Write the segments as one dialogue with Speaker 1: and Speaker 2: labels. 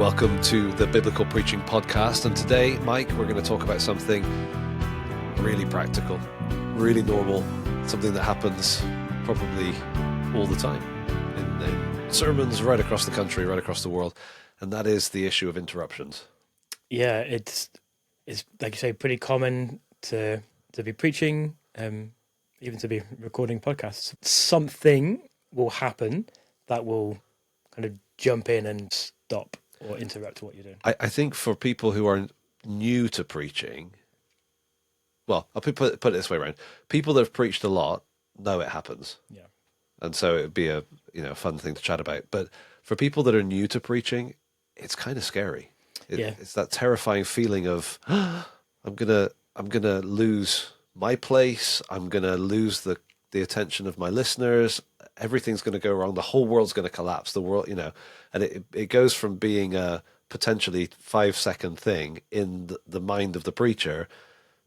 Speaker 1: Welcome to the Biblical Preaching Podcast. And today, Mike, we're going to talk about something really practical, really normal, something that happens probably all the time in sermons right across the country, right across the world. And that is the issue of interruptions.
Speaker 2: Yeah, it's like you say, pretty common to be preaching, even to be recording podcasts. Something will happen that will kind of jump in and stop or interrupt what you're doing.
Speaker 1: I think for people who are new to preaching, well, I'll put it this way around. People that have preached a lot know it happens.
Speaker 2: Yeah. And
Speaker 1: so it would be a fun thing to chat about. But for people that are new to preaching, it's kind of scary. It's that terrifying feeling of I'm gonna lose my place. I'm gonna lose the attention of my listeners. Everything's going to go wrong. The whole world's going to collapse. The world, and it goes from being a potentially 5-second thing in the mind of the preacher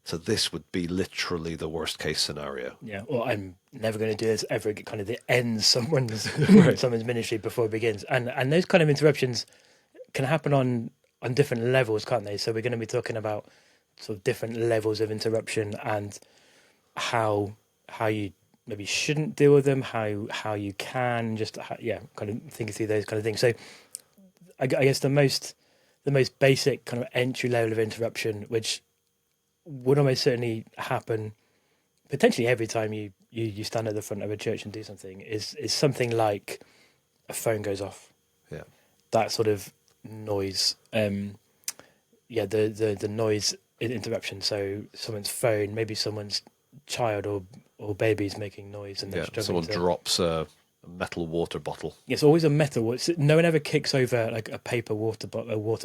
Speaker 1: to this would be literally the worst case scenario.
Speaker 2: Yeah. Or I'm never going to do this ever. It kind of ends someone's someone's ministry before it begins. And those kind of interruptions can happen on different levels, can't they? So we're going to be talking about sort of different levels of interruption and how you maybe shouldn't deal with them, how you can just kind of think through those kind of things. So I guess the most basic kind of entry level of interruption, which would almost certainly happen potentially every time you stand at the front of a church and do something, is something like a phone goes off.
Speaker 1: Yeah,
Speaker 2: that sort of noise. The noise interruption. So someone's phone, maybe someone's child or baby's making noise, and they're struggling.
Speaker 1: Someone drops a metal water bottle.
Speaker 2: It's always a metal. No one ever kicks over like a paper water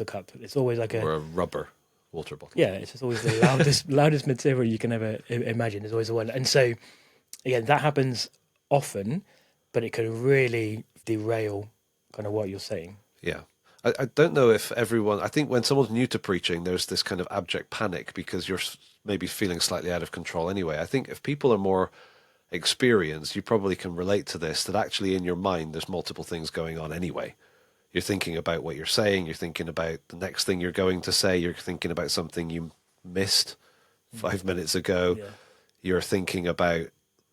Speaker 2: cup. It's always like
Speaker 1: or a rubber water bottle.
Speaker 2: Yeah, it's just always the loudest material you can ever imagine. There's always the one, and so again, that happens often, but it can really derail kind of what you're saying.
Speaker 1: Yeah. I don't know if everyone... I think when someone's new to preaching, there's this kind of abject panic because you're maybe feeling slightly out of control anyway. I think if people are more experienced, you probably can relate to this, that actually in your mind there's multiple things going on anyway. You're thinking about what you're saying, you're thinking about the next thing you're going to say, you're thinking about something you missed 5 minutes ago, You're thinking about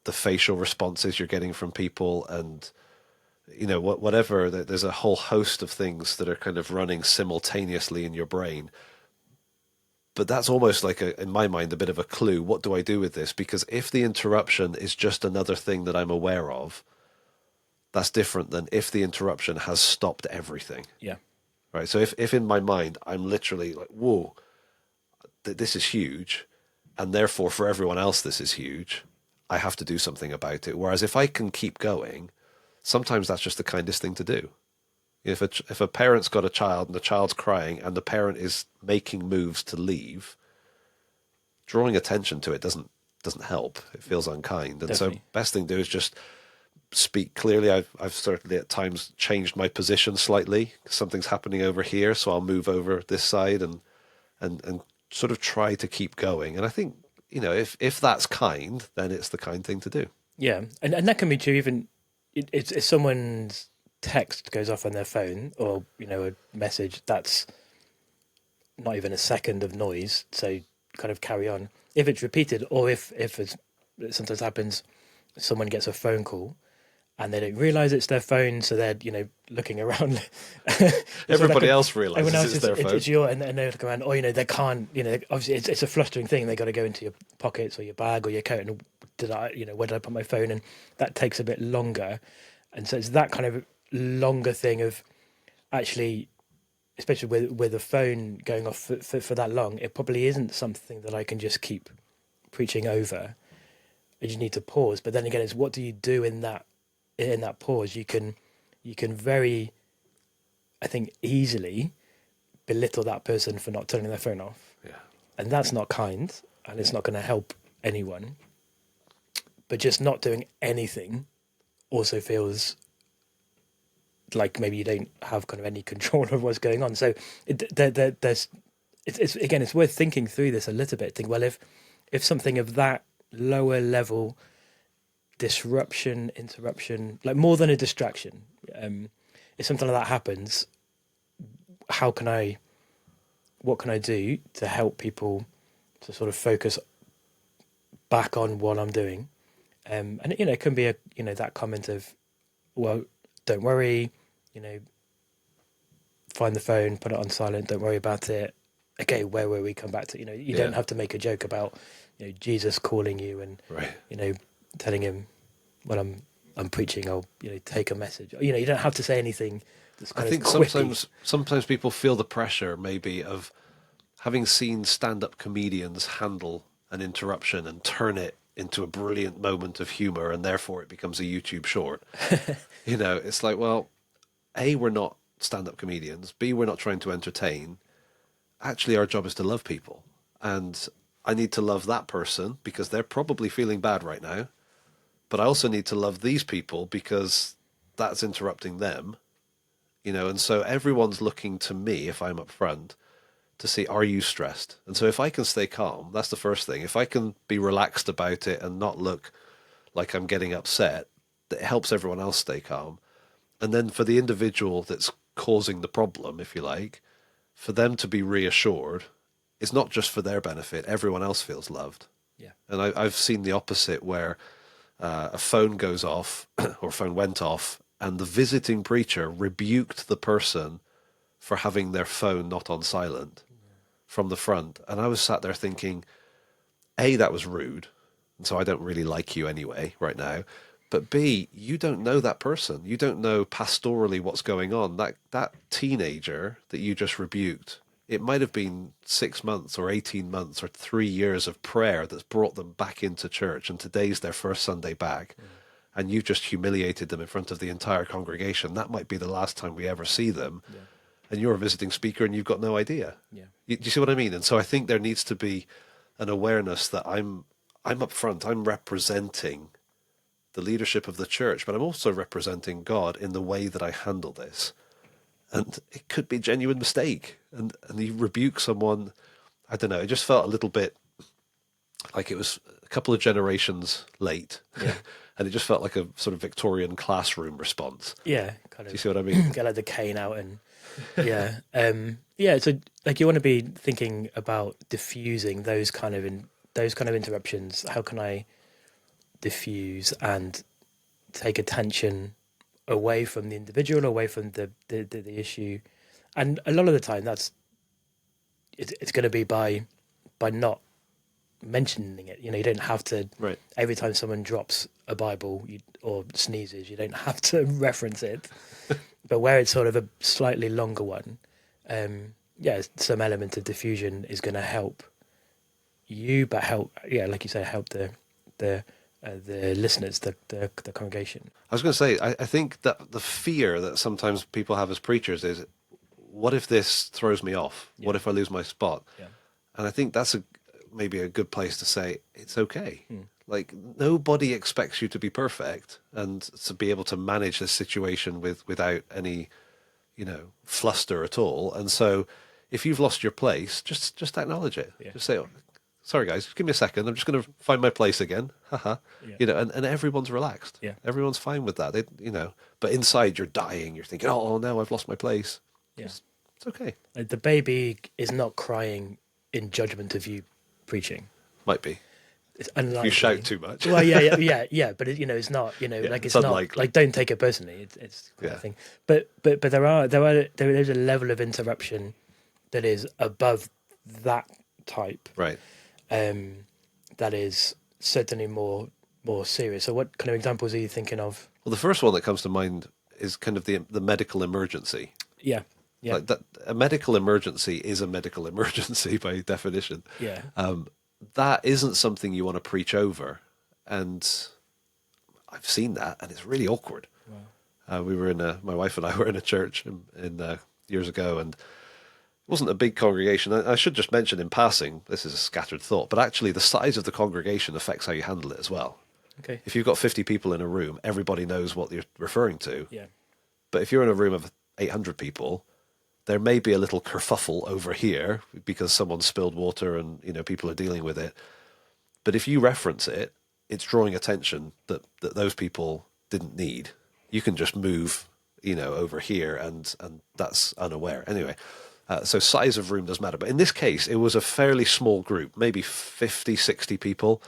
Speaker 1: the facial responses you're getting from people and... whatever, there's a whole host of things that are kind of running simultaneously in your brain. But that's almost like, in my mind, a bit of a clue. What do I do with this? Because if the interruption is just another thing that I'm aware of, that's different than if the interruption has stopped everything.
Speaker 2: Yeah.
Speaker 1: Right. So if in my mind, I'm literally like, whoa, this is huge. And therefore, for everyone else, this is huge. I have to do something about it. Whereas if I can keep going... sometimes that's just the kindest thing to do. If a parent's got a child and the child's crying and the parent is making moves to leave, drawing attention to it doesn't help. It feels unkind. And
Speaker 2: Definitely.
Speaker 1: So best thing to do is just speak clearly. I've certainly at times changed my position slightly. Something's happening over here, so I'll move over this side and sort of try to keep going. And I think, if that's kind, then it's the kind thing to do.
Speaker 2: Yeah. And that can be true even... If someone's text goes off on their phone or, a message, that's not even a second of noise. So kind of carry on. If it's repeated or if it sometimes happens, someone gets a phone call and they don't realise it's their phone. So they're, looking around.
Speaker 1: Everybody else realises it's their phone.
Speaker 2: It's your, and they're looking around, they can't, obviously it's a flustering thing. They got to go into your pockets or your bag or your coat and where did I put my phone? And that takes a bit longer. And so it's that kind of longer thing of actually, especially with the phone going off for that long, it probably isn't something that I can just keep preaching over. I just need to pause. But then again, it's what do you do in that pause? You can very, I think, easily belittle that person for not turning their phone off.
Speaker 1: Yeah.
Speaker 2: And that's not kind, and it's not going to help anyone. But just not doing anything also feels like maybe you don't have kind of any control of what's going on. So it's worth thinking through this a little bit. Think, well, if something of that lower level disruption, interruption, like more than a distraction, if something like that happens, how can I, what can I do to help people to sort of focus back on what I'm doing? And it can be that comment of, well, don't worry, you know, find the phone, put it on silent, don't worry about it. Okay, where will we come back to? You don't have to make a joke about, Jesus calling you and,
Speaker 1: Right.
Speaker 2: telling him when I'm preaching, I'll, take a message. You don't have to say anything that's
Speaker 1: I
Speaker 2: kind of
Speaker 1: think
Speaker 2: quippy.
Speaker 1: sometimes people feel the pressure maybe of having seen stand-up comedians handle an interruption and turn it into a brilliant moment of humor, and therefore it becomes a YouTube short. It's like, well, A, we're not stand-up comedians. B, we're not trying to entertain. Actually, our job is to love people. And I need to love that person because they're probably feeling bad right now. But I also need to love these people because that's interrupting them. And so everyone's looking to me, if I'm up front, to see, are you stressed? And so if I can stay calm, that's the first thing. If I can be relaxed about it and not look like I'm getting upset, that helps everyone else stay calm. And then for the individual that's causing the problem, if you like, for them to be reassured, it's not just for their benefit. Everyone else feels loved.
Speaker 2: Yeah.
Speaker 1: And I've seen the opposite where a phone goes off or phone went off and the visiting preacher rebuked the person for having their phone not on silent from the front. And I was sat there thinking, A, that was rude. And so I don't really like you anyway right now. But B, you don't know that person. You don't know pastorally what's going on. That teenager that you just rebuked, it might have been 6 months or 18 months or 3 years of prayer that's brought them back into church. And today's their first Sunday back. And you just humiliated them in front of the entire congregation. That might be the last time we ever see them.
Speaker 2: Yeah.
Speaker 1: And you're a visiting speaker and you've got no idea.
Speaker 2: Yeah.
Speaker 1: Do you see what I mean? And so I think there needs to be an awareness that I'm up front. I'm representing the leadership of the church, but I'm also representing God in the way that I handle this. And it could be a genuine mistake. And you rebuke someone, I don't know, it just felt a little bit like it was a couple of generations late.
Speaker 2: Yeah.
Speaker 1: And it just felt like a sort of Victorian classroom response.
Speaker 2: Yeah. Kind
Speaker 1: Do
Speaker 2: of
Speaker 1: you see what I mean?
Speaker 2: get like the cane out and yeah. So like you want to be thinking about diffusing those kind of interruptions. How can I diffuse and take attention away from the individual, away from the issue? And a lot of the time, it's going to be by not mentioning it. You don't have to.
Speaker 1: Right.
Speaker 2: Every time someone drops a Bible or sneezes, you don't have to reference it. But where it's sort of a slightly longer one, some element of diffusion is going to help you, but like you say, help the listeners, the congregation.
Speaker 1: I was going to say, I think that the fear that sometimes people have as preachers is, what if this throws me off?
Speaker 2: Yeah.
Speaker 1: What if I lose my spot?
Speaker 2: Yeah.
Speaker 1: And I think that's maybe a good place to say, it's okay. Like, nobody expects you to be perfect and to be able to manage this situation without any, fluster at all. And so if you've lost your place, just acknowledge it.
Speaker 2: Yeah.
Speaker 1: Just say, oh, sorry guys, give me a second. I'm just going to find my place again. Haha.
Speaker 2: Yeah.
Speaker 1: And everyone's relaxed.
Speaker 2: Yeah.
Speaker 1: Everyone's fine with that. But inside you're dying. You're thinking, oh, no, I've lost my place.
Speaker 2: Yeah.
Speaker 1: It's okay.
Speaker 2: Like the baby is not crying in judgment of you preaching.
Speaker 1: Might be.
Speaker 2: It's unlikely.
Speaker 1: You shout too much.
Speaker 2: Well, yeah, but it's not. Like it's not
Speaker 1: unlikely.
Speaker 2: like, don't take it personally. It's kind of thing. But there's a level of interruption that is above that type.
Speaker 1: Right.
Speaker 2: That is certainly more serious. So, what kind of examples are you thinking of?
Speaker 1: Well, the first one that comes to mind is kind of the medical emergency.
Speaker 2: Yeah. Yeah.
Speaker 1: Like that, a medical emergency is a medical emergency by definition.
Speaker 2: Yeah.
Speaker 1: That isn't something you want to preach over, and I've seen that, and it's really awkward. Wow. My wife and I were in a church in years ago, and it wasn't a big congregation. I should just mention in passing, this is a scattered thought, but actually the size of the congregation affects how you handle it as well.
Speaker 2: Okay.
Speaker 1: If you've got 50 people in a room, everybody knows what you're referring to.
Speaker 2: Yeah.
Speaker 1: But if you're in a room of 800 people, there may be a little kerfuffle over here because someone spilled water and people are dealing with it. But if you reference it, it's drawing attention that those people didn't need. You can just move over here, and that's unaware. Anyway, so size of room does matter. But in this case, it was a fairly small group, maybe 50, 60 people.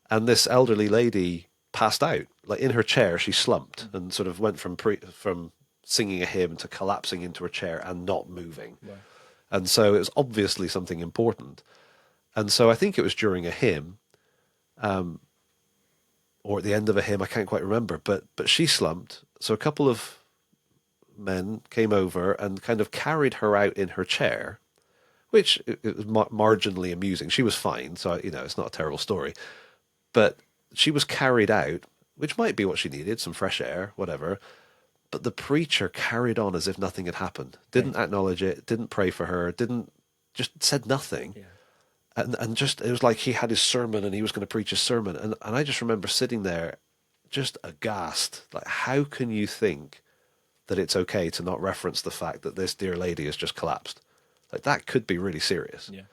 Speaker 1: And this elderly lady passed out. Like in her chair, she slumped and sort of went from singing a hymn to collapsing into her chair and not moving.
Speaker 2: Right.
Speaker 1: And so it was obviously something important. And so I think it was during a hymn, or at the end of a hymn, I can't quite remember, but she slumped. So a couple of men came over and kind of carried her out in her chair, which it was marginally amusing. She was fine, so it's not a terrible story. But she was carried out, which might be what she needed, some fresh air, whatever. But the preacher carried on as if nothing had happened. Didn't acknowledge it, didn't pray for her, just said nothing.
Speaker 2: Yeah.
Speaker 1: And just, it was like he had his sermon and he was going to preach his sermon. And I just remember sitting there just aghast. Like, how can you think that it's okay to not reference the fact that this dear lady has just collapsed? Like, that could be really serious.
Speaker 2: Yeah.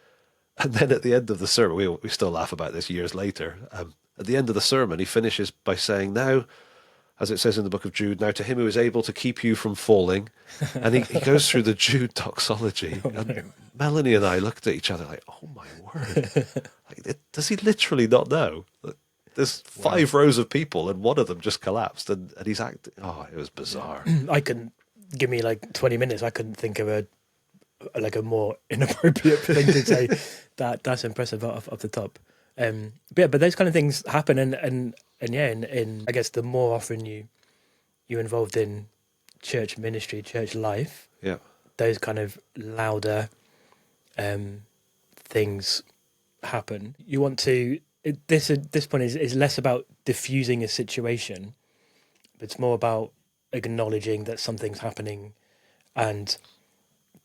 Speaker 1: And then at the end of the sermon, we still laugh about this years later. At the end of the sermon, he finishes by saying, now, as it says in the book of Jude, now to him who is able to keep you from falling. And he goes through the Jude doxology. And Melanie and I looked at each other like, oh my word. Like, does he literally not know? There's 5 rows of people and one of them just collapsed and he's acting. Oh, it was bizarre.
Speaker 2: I couldn't, give me like 20 minutes, I couldn't think of a more inappropriate thing to say. That's impressive off the top. But those kind of things happen, and yeah, in I guess the more often you're involved in church ministry, church life,
Speaker 1: Yeah.
Speaker 2: those kind of louder things happen. You want to this at this point is less about diffusing a situation, but it's more about acknowledging that something's happening, and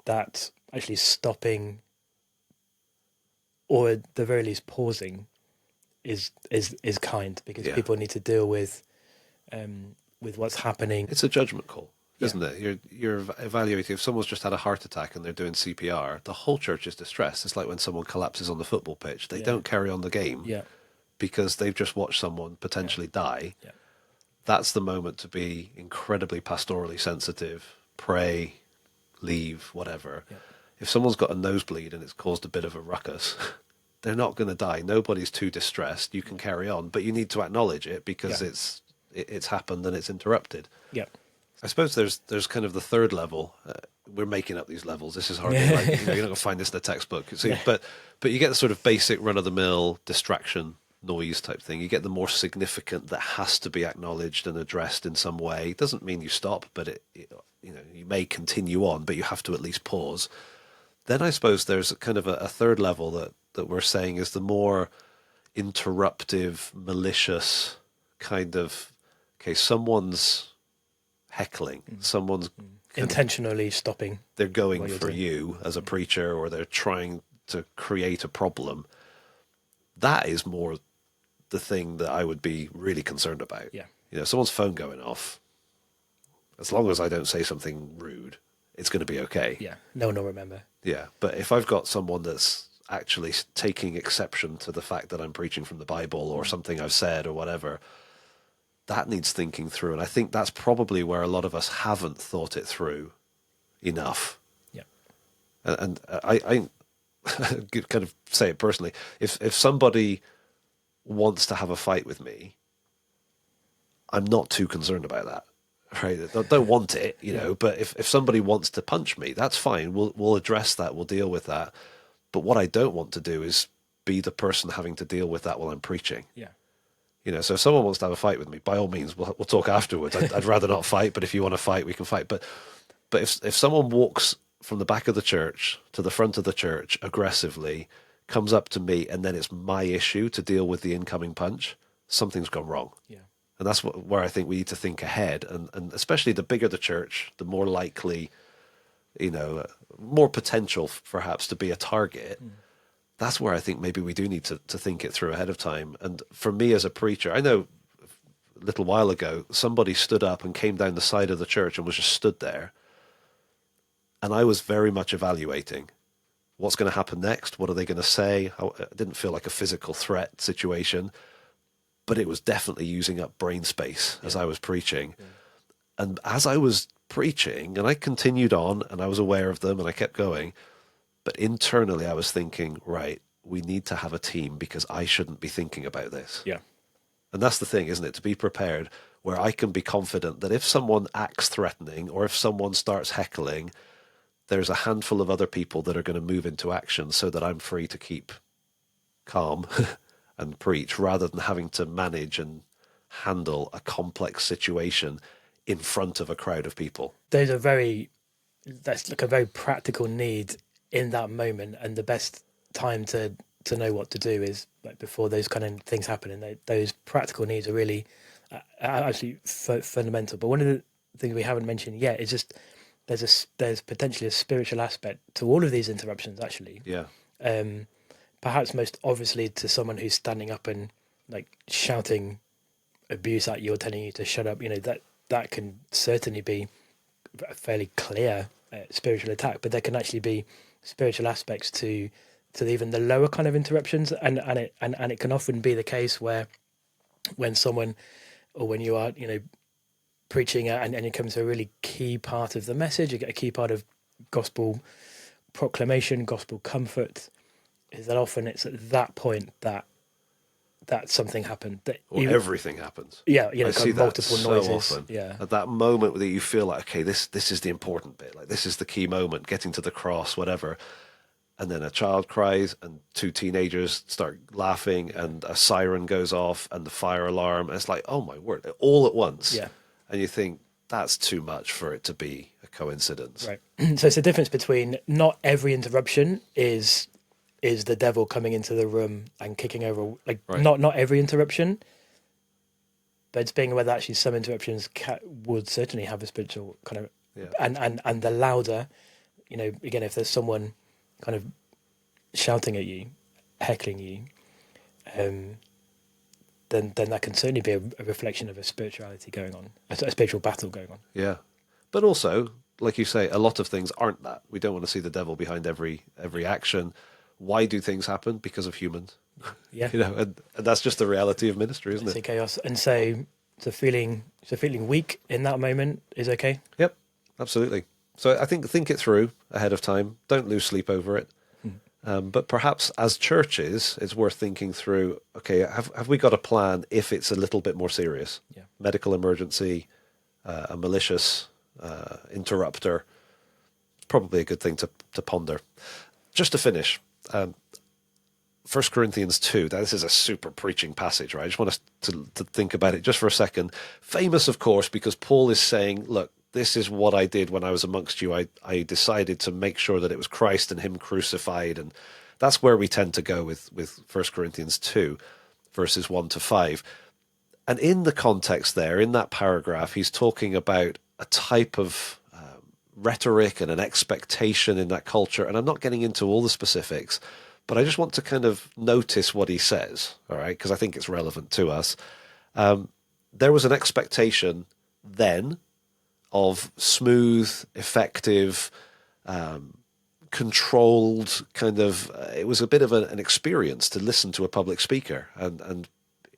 Speaker 2: that actually stopping, or at the very least pausing, is kind, because people need to deal with what's happening.
Speaker 1: It's a judgment call, isn't it? You're evaluating. If someone's just had a heart attack and they're doing CPR, the whole church is distressed. It's like when someone collapses on the football pitch. They don't carry on the game because they've just watched someone potentially die.
Speaker 2: Yeah.
Speaker 1: That's the moment to be incredibly pastorally sensitive, pray, leave, whatever. Yeah. If someone's got a nosebleed and it's caused a bit of a ruckus, they're not going to die. Nobody's too distressed. You can carry on, but you need to acknowledge it because it's happened and it's interrupted.
Speaker 2: Yeah.
Speaker 1: I suppose there's kind of the third level. We're making up these levels. This is hardly like, you're not going to find this in the textbook. So, but you get the sort of basic run-of-the-mill distraction noise type thing. You get the more significant that has to be acknowledged and addressed in some way. It doesn't mean you stop, but you may continue on, but you have to at least pause. Then I suppose there's kind of a third level that we're saying is the more interruptive, malicious kind of, okay, someone's heckling, someone's
Speaker 2: intentionally stopping.
Speaker 1: They're going for you as a preacher, or they're trying to create a problem. That is more the thing that I would be really concerned about.
Speaker 2: Yeah.
Speaker 1: Someone's phone going off, as long as I don't say something rude, it's going to be okay.
Speaker 2: Yeah, no one will remember.
Speaker 1: Yeah, but if I've got someone that's actually taking exception to the fact that I'm preaching from the Bible or something I've said or whatever, that needs thinking through. And I think that's probably where a lot of us haven't thought it through enough.
Speaker 2: Yeah.
Speaker 1: And I kind of say it personally. If somebody wants to have a fight with me, I'm not too concerned about that. Right? I don't want it, but if somebody wants to punch me, that's fine. We'll address that. We'll deal with that. But what I don't want to do is be the person having to deal with that while I'm preaching.
Speaker 2: Yeah.
Speaker 1: So if someone wants to have a fight with me, by all means, we'll talk afterwards. I'd rather not fight, but if you want to fight, we can fight. But if someone walks from the back of the church to the front of the church aggressively, comes up to me, and then it's my issue to deal with the incoming punch, something's gone wrong.
Speaker 2: Yeah.
Speaker 1: And that's where I think we need to think ahead. And especially the bigger the church, the more likely, more potential perhaps to be a target. That's where I think maybe we do need to think it through ahead of time. And for me as a preacher, I know a little while ago, somebody stood up and came down the side of the church and was just stood there. And I was very much evaluating what's going to happen next. What are they going to say? It didn't feel like a physical threat situation, but it was definitely using up brain space as I was preaching. Yeah. And as I was preaching, and I continued on, and I was aware of them, and I kept going. But internally, I was thinking, right, we need to have a team because I shouldn't be thinking about this.
Speaker 2: Yeah.
Speaker 1: And that's the thing, isn't it? To be prepared, where I can be confident that if someone acts threatening or if someone starts heckling, there's a handful of other people that are going to move into action so that I'm free to keep calm and preach rather than having to manage and handle a complex situation in front of a crowd of people.
Speaker 2: Those are very, that's like a very practical need in that moment. And the best time to know what to do is like before those kind of things happen. And those practical needs are really absolutely fundamental. But one of the things we haven't mentioned yet is just there's potentially a spiritual aspect to all of these interruptions, actually.
Speaker 1: Yeah.
Speaker 2: Perhaps most obviously to someone who's standing up and like shouting abuse at you or telling you to shut up. That can certainly be a fairly clear spiritual attack, but there can actually be spiritual aspects to even the lower kind of interruptions, and it can often be the case where when someone or when you are preaching and you come to a really key part of the message, you get a key part of gospel proclamation, gospel comfort, is that often it's at that point that something happened. That
Speaker 1: Or
Speaker 2: even,
Speaker 1: everything happens.
Speaker 2: yeah,
Speaker 1: I see that
Speaker 2: multiple
Speaker 1: so
Speaker 2: noises.
Speaker 1: often.
Speaker 2: Yeah,
Speaker 1: At that moment that you feel like, okay, this is the important bit. Like this is the key moment, getting to the cross, whatever. And then a child cries and two teenagers start laughing and a siren goes off and the fire alarm. And it's like, oh my word, all at once.
Speaker 2: yeah,
Speaker 1: And you think that's too much for it to be a coincidence.
Speaker 2: right. So it's the difference between not every interruption is the devil coming into the room and kicking over. Like
Speaker 1: Right.
Speaker 2: not every interruption, but it's being aware that actually some interruptions would certainly have a spiritual kind of
Speaker 1: Yeah.
Speaker 2: and the louder, again, if there's someone kind of shouting at you, heckling you, then that can certainly be a reflection of a spirituality going on, a spiritual battle going on.
Speaker 1: Yeah. But also, like you say, a lot of things aren't that. We don't want to see the devil behind every action. Why do things happen? Because of humans.
Speaker 2: Yeah,
Speaker 1: And that's just the reality of ministry, isn't
Speaker 2: it's a
Speaker 1: it?
Speaker 2: chaos, and so feeling weak in that moment is okay.
Speaker 1: Yep, absolutely. So I think it through ahead of time. Don't lose sleep over it. But perhaps as churches, it's worth thinking through, okay, have we got a plan if it's a little bit more serious?
Speaker 2: Yeah.
Speaker 1: Medical emergency, a malicious interrupter. It's probably a good thing to ponder. Just to finish, 1 Corinthians 2, this is a super preaching passage, right? I just want us to think about it just for a second. Famous, of course, because Paul is saying, look, this is what I did when I was amongst you. I decided to make sure that it was Christ and him crucified. And that's where we tend to go with 1 Corinthians 2, verses 1 to 5. And in the context there, in that paragraph, he's talking about a type of rhetoric and an expectation in that culture. And I'm not getting into all the specifics, but I just want to kind of notice what he says, all right, because I think it's relevant to us. There was an expectation then of smooth, effective, controlled kind of, it was a bit of an experience to listen to a public speaker. And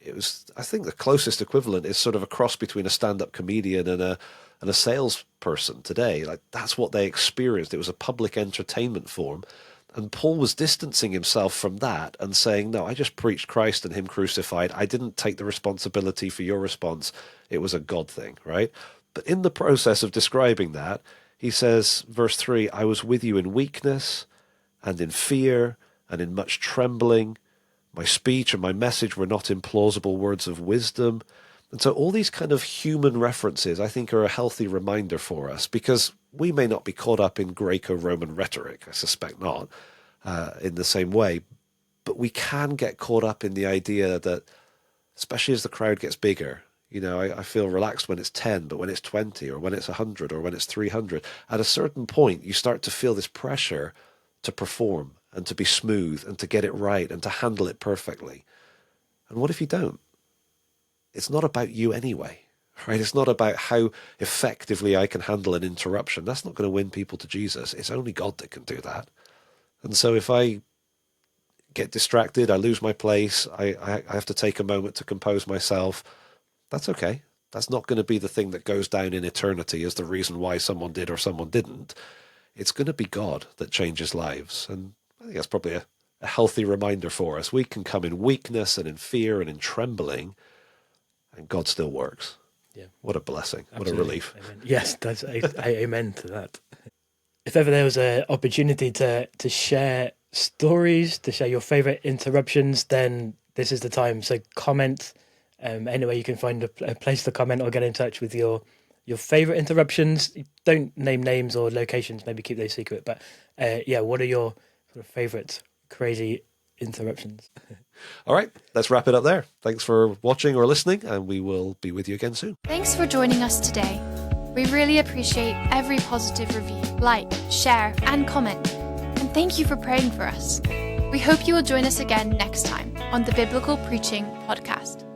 Speaker 1: it was, I think the closest equivalent is sort of a cross between a stand-up comedian and a salesperson today. Like that's what they experienced. It was a public entertainment form. And Paul was distancing himself from that and saying, no, I just preached Christ and him crucified. I didn't take the responsibility for your response. It was a God thing, right? But in the process of describing that, he says, verse 3, I was with you in weakness and in fear and in much trembling. My speech and my message were not implausible words of wisdom. And so all these kind of human references, I think, are a healthy reminder for us because we may not be caught up in Greco-Roman rhetoric, I suspect not, in the same way, but we can get caught up in the idea that, especially as the crowd gets bigger, I feel relaxed when it's 10, but when it's 20 or when it's 100 or when it's 300, at a certain point, you start to feel this pressure to perform and to be smooth and to get it right and to handle it perfectly. And what if you don't? It's not about you anyway, right? It's not about how effectively I can handle an interruption. That's not going to win people to Jesus. It's only God that can do that. And so if I get distracted, I lose my place, I have to take a moment to compose myself, that's okay. That's not going to be the thing that goes down in eternity as the reason why someone did or someone didn't. It's going to be God that changes lives. And I think that's probably a healthy reminder for us. We can come in weakness and in fear and in trembling, and God still works.
Speaker 2: Yeah.
Speaker 1: What a blessing.
Speaker 2: Absolutely.
Speaker 1: What a relief.
Speaker 2: Amen. Yes, that's amen to that. If ever there was an opportunity to share stories, to share your favorite interruptions, then this is the time. So comment anywhere you can find a place to comment or get in touch with your favorite interruptions. Don't name names or locations, maybe keep those secret. But what are your sort of favorite crazy interruptions?
Speaker 1: All right, let's wrap it up there. Thanks for watching or listening, and we will be with you again soon.
Speaker 3: Thanks for joining us today. We really appreciate every positive review, like, share, and comment. And thank you for praying for us. We hope you will join us again next time on the Biblical Preaching Podcast.